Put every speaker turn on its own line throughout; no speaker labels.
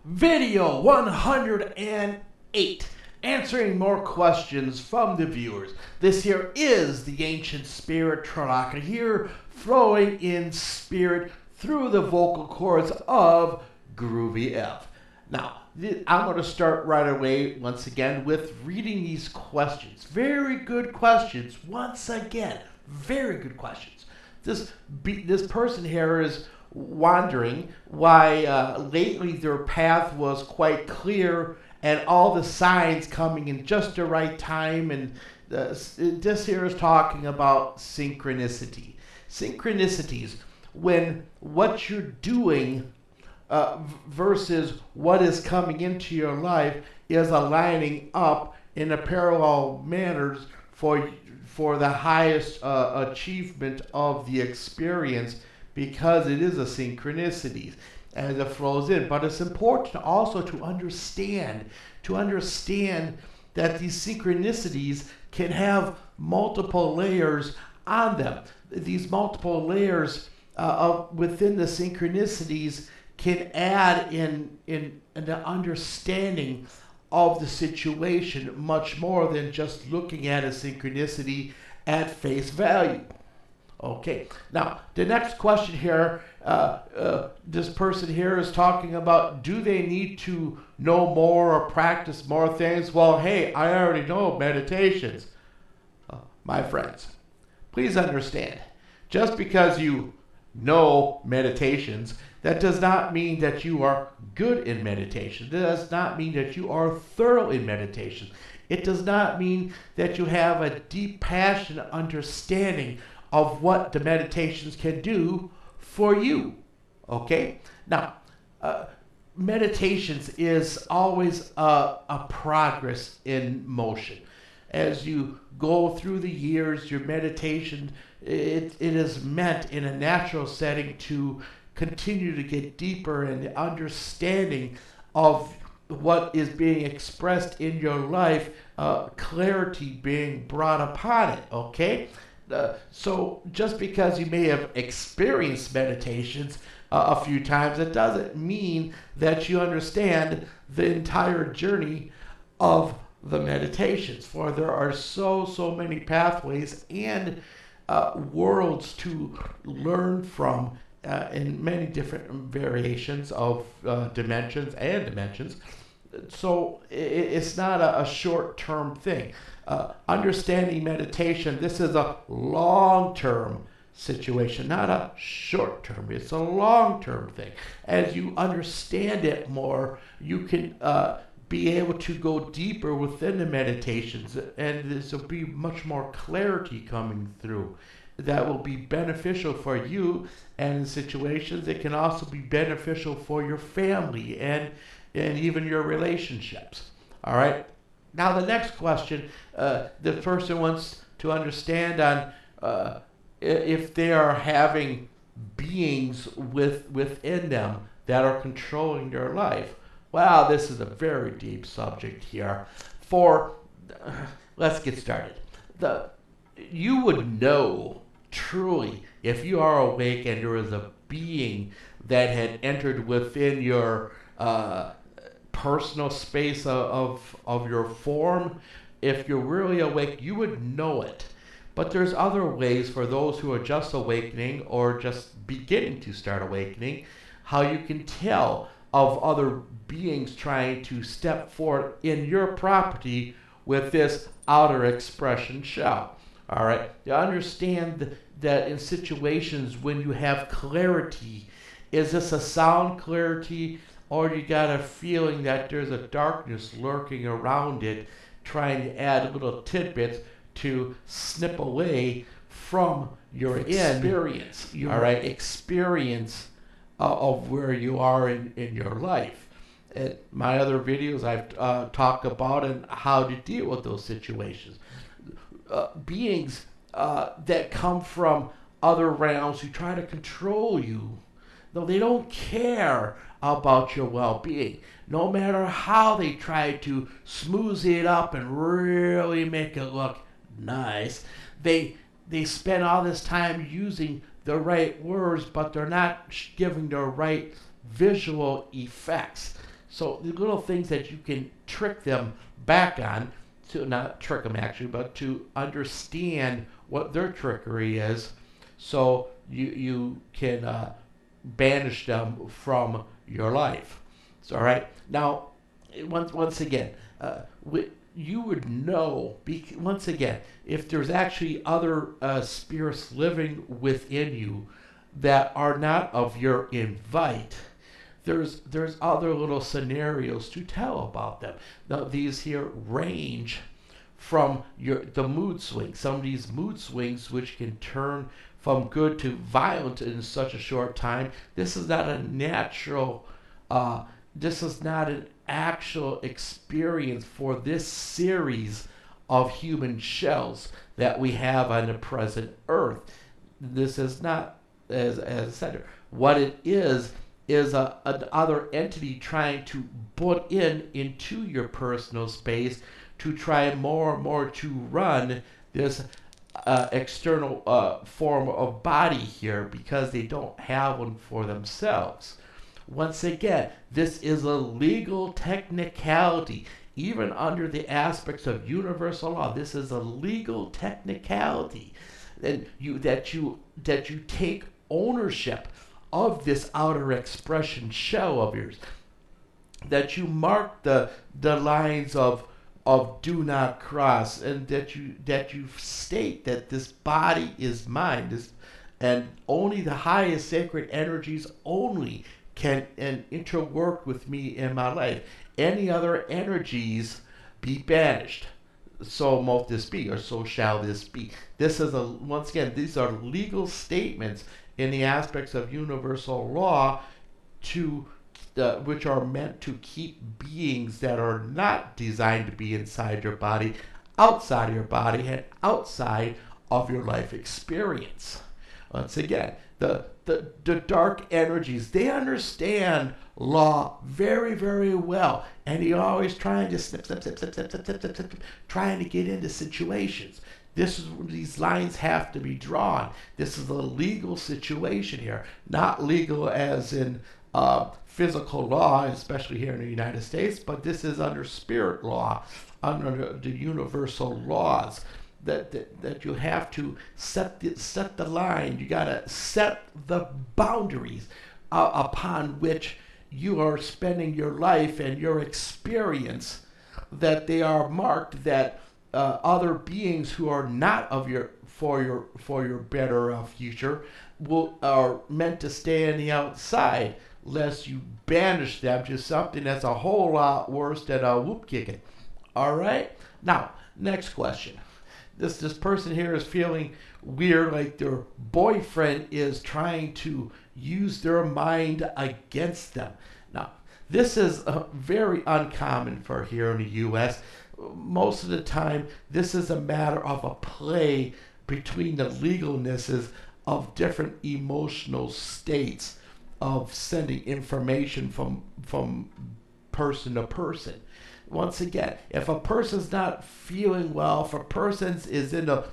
Video 108, answering more questions from the viewers. This here is the ancient spirit Tralaka here, flowing in spirit through the vocal cords of groovyev. Now, I'm going to start right away, once again, with reading these questions. Very good questions, once again. Very good questions. This person here is wondering why lately their path was quite clear and all the signs coming in just the right time. And this here is talking about synchronicity. Synchronicities, when what you're doing versus what is coming into your life is aligning up in a parallel manners for the highest achievement of the experience, because it is a synchronicity as it flows in. But it's important also to understand that these synchronicities can have multiple layers on them. These multiple layers within the synchronicities can add in the understanding of the situation much more than just looking at a synchronicity at face value. Okay, now the next question here, this person here is talking about, do they need to know more or practice more things? Well, hey, I already know meditations. My friends, please understand, just because you know meditations, that does not mean that you are good in meditation. That does not mean that you are thorough in meditation. It does not mean that you have a deep passion understanding of what the meditations can do for you. Okay? Now, meditations is always a progress in motion. As you go through the years, your meditation, it is meant in a natural setting to continue to get deeper in the understanding of what is being expressed in your life, clarity being brought upon it, okay? So just because you may have experienced meditations a few times, it doesn't mean that you understand the entire journey of the meditations, for there are so many pathways and worlds to learn from in many different variations of dimensions. So it's not a short-term thing. Understanding meditation, this is a long-term situation, not a short-term. It's a long-term thing. As you understand it more, you can be able to go deeper within the meditations, and this will be much more clarity coming through that will be beneficial for you. And in situations, it can also be beneficial for your family and even your relationships. All right. Now the next question, the person wants to understand on if they are having beings within them that are controlling their life. Wow, this is a very deep subject here. Let's get started. You would know truly if you are awake and there is a being that had entered within your personal space of your form. If you're really awake, you would know it. But there's other ways for those who are just awakening or just beginning to start awakening, how you can tell of other beings trying to step forward in your property with this outer expression shell. All right, you understand that in situations when you have clarity, is this a sound clarity, or you got a feeling that there's a darkness lurking around it, trying to add little tidbits to snip away from your experience, experience of where you are in your life. In my other videos, I've talked about and how to deal with those situations. Beings that come from other realms who try to control you, though they don't care about your well-being. No matter how they try to smooth it up and really make it look nice, they spend all this time using the right words, but they're not giving the right visual effects. So the little things that you can trick them back on, to not trick them actually, but to understand what their trickery is, so you can banish them from your life. So, all right. Now, once again, you would know, once again, if there's actually other spirits living within you that are not of your invite. There's other little scenarios to tell about them. Now, these here range from the mood swings. Some of these mood swings, which can turn from good to violent in such a short time. This is not a natural. This is not an actual experience for this series of human shells that we have on the present Earth. This is not, as I said, what it is another entity trying to put into your personal space to try more and more to run this external form of body here, because they don't have one for themselves. Once again, this is a legal technicality. Even under the aspects of universal law, this is a legal technicality. And that you take ownership of this outer expression shell of yours. That you mark the lines of do not cross, and that you state that this body is mine. And only the highest sacred energies only can interwork with me in my life. Any other energies be banished. So mote this be, or so shall this be. This is once again, these are legal statements in the aspects of universal law, which are meant to keep beings that are not designed to be inside your body, outside of your body, and outside of your life experience. Once again, the dark energies, they understand law very, very well, and you're always trying to snip, trying to get into situations. These lines have to be drawn. This is a legal situation here, not legal as in physical law, especially here in the United States, but this is under spirit law, under the universal laws. That you have to set the line. You gotta set the boundaries upon which you are spending your life and your experience. That they are marked. That other beings who are not of for your better future are meant to stay on the outside, lest you banish them to something that's a whole lot worse than a whoop kicking. All right. Now, next question. This person here is feeling weird, like their boyfriend is trying to use their mind against them. Now, this is very uncommon for here in the U.S. Most of the time, this is a matter of a play between the legalnesses of different emotional states of sending information from person to person. Once again, if a person's not feeling well, if a person is in a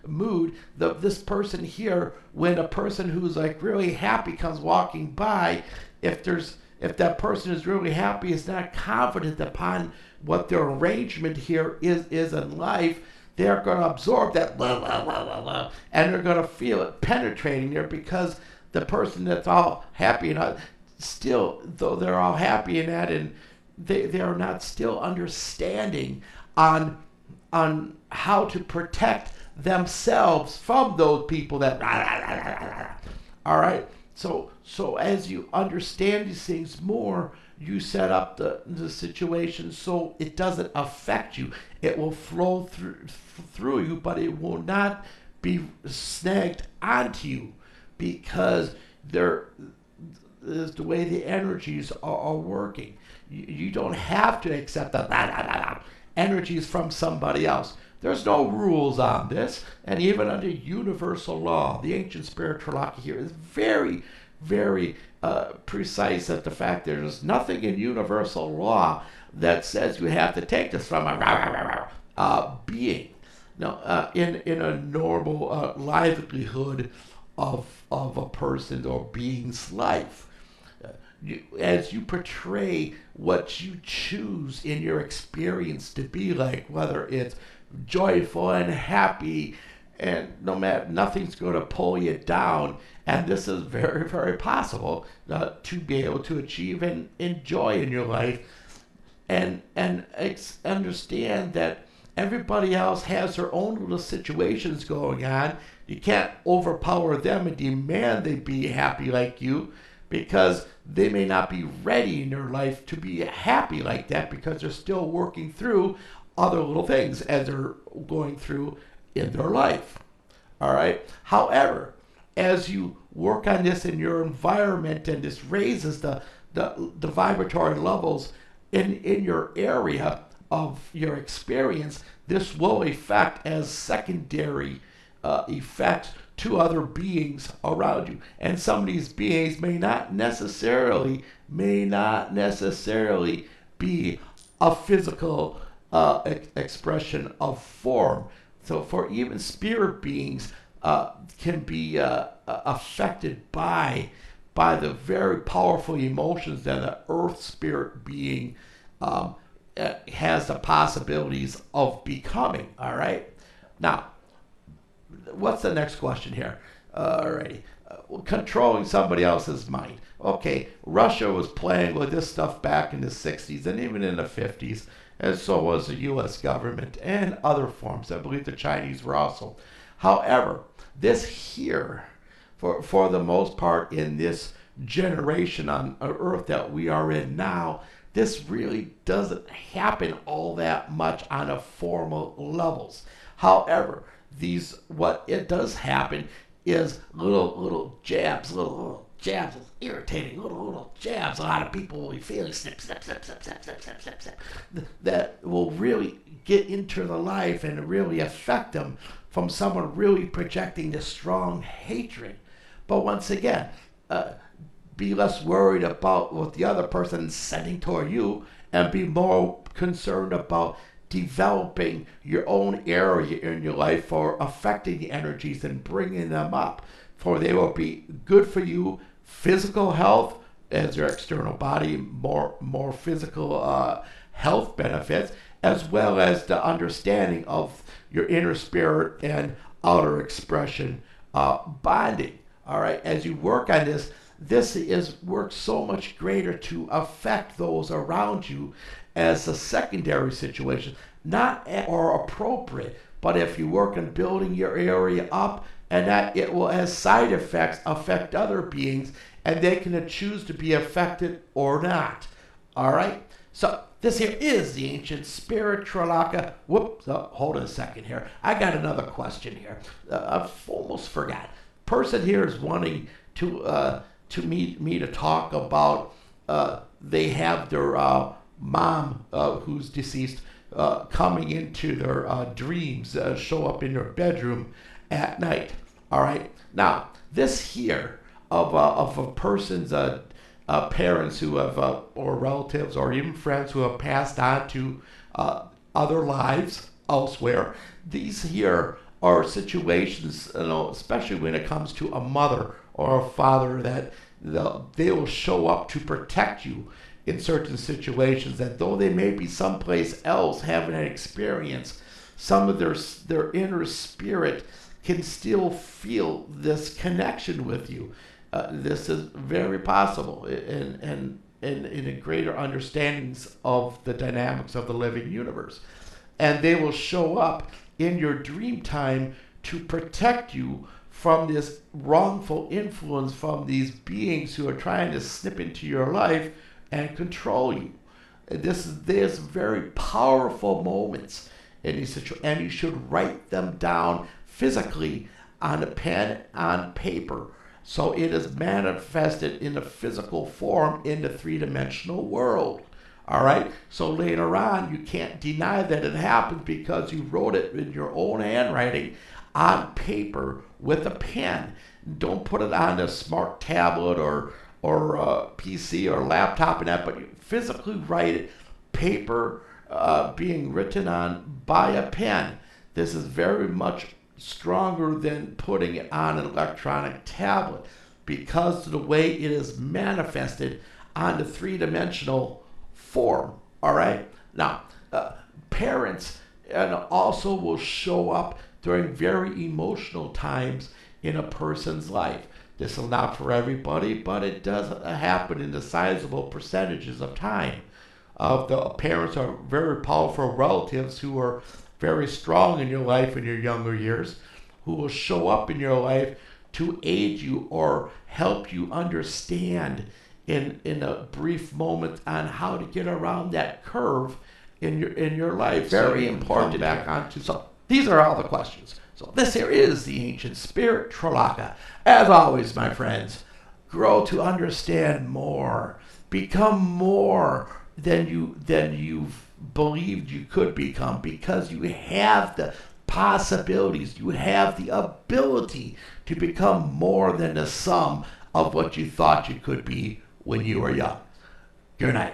mood, this person here, when a person who's like really happy comes walking by, if that person is really happy, is not confident upon what their arrangement here is in life, they're going to absorb that and they're going to feel it penetrating there, because the person that's all happy and still, though they're all happy in that, and they are not still understanding on how to protect themselves from those people that all right. So as you understand these things more, you set up the situation so it doesn't affect you. It will flow through you, but it will not be snagged onto you, because there is the way the energies are working. You don't have to accept the energies from somebody else. There's no rules on this, and even under universal law, the ancient spirit Tralaka here is very, very precise at the fact there's nothing in universal law that says you have to take this from a being. Now, in a normal livelihood of a person or being's life, as you portray what you choose in your experience to be like, whether it's joyful and happy, and no matter, nothing's going to pull you down. And this is very, very possible to be able to achieve and enjoy in your life, and understand that everybody else has their own little situations going on. You can't overpower them and demand they be happy like you, because they may not be ready in their life to be happy like that, because they're still working through other little things as they're going through in their life. All right. However, as you work on this in your environment, and this raises the vibratory levels in your area of your experience, this will affect as secondary effects to other beings around you. And some of these beings may not necessarily be a physical expression of form. So for even spirit beings can be affected by the very powerful emotions that the earth spirit being has the possibilities of becoming. All right. Now, what's the next question here? Alrighty. Controlling somebody else's mind. Okay, Russia was playing with this stuff back in the 60s and even in the 50s, and so was the U.S. government and other forms. I believe the Chinese were also. However, this here, for the most part in this generation on Earth that we are in now, this really doesn't happen all that much on a formal levels. However, what it does happen is little jabs, little jabs, it's irritating, little jabs. A lot of people will be feeling snip, that will really get into the life and really affect them from someone really projecting this strong hatred. But once again, be less worried about what the other person is sending toward you, and be more concerned about developing your own area in your life for affecting the energies and bringing them up, for they will be good for you, physical health as your external body, more physical health benefits, as well as the understanding of your inner spirit and outer expression bonding. All right, as you work on this is work so much greater to affect those around you as a secondary situation, not or appropriate, but if you work on building your area up, and that it will as side effects affect other beings, and they can choose to be affected or not. All right, so this here is the ancient spirit Tralaka. Whoops, hold on a second here. I got another question here. I've almost forgot. Person here is wanting to me to talk about they have their mom who's deceased coming into their dreams, show up in their bedroom at night. All right. Now this here of a person's parents who have or relatives or even friends who have passed on to other lives elsewhere. These here are situations, especially when it comes to a mother or a father, that they will show up to protect you in certain situations, that though they may be someplace else having an experience, some of their inner spirit can still feel this connection with you. This is very possible in a greater understandings of the dynamics of the living universe. And they will show up in your dream time to protect you from this wrongful influence from these beings who are trying to snip into your life and control you. There's very powerful moments in these situations, and you should write them down physically on a pen, on paper, so it is manifested in a physical form in the three-dimensional world. All right, so later on you can't deny that it happened because you wrote it in your own handwriting on paper with a pen. Don't put it on a smart tablet or PC or laptop and that, but you physically write it, paper being written on by a pen. This is very much stronger than putting it on an electronic tablet, because of the way it is manifested on the three-dimensional form. All right. Now, parents and also will show up during very emotional times in a person's life. This is not for everybody, but it does happen in the sizable percentages of time. The parents are very powerful relatives who are very strong in your life in your younger years, who will show up in your life to aid you or help you understand in a brief moment on how to get around that curve in your life. Very important. Back onto so these are all the questions. So this here is the ancient spirit Tralaka. As always, my friends, grow to understand more, become more than you've believed you could become, because you have the possibilities, you have the ability to become more than the sum of what you thought you could be when you were young. Good night.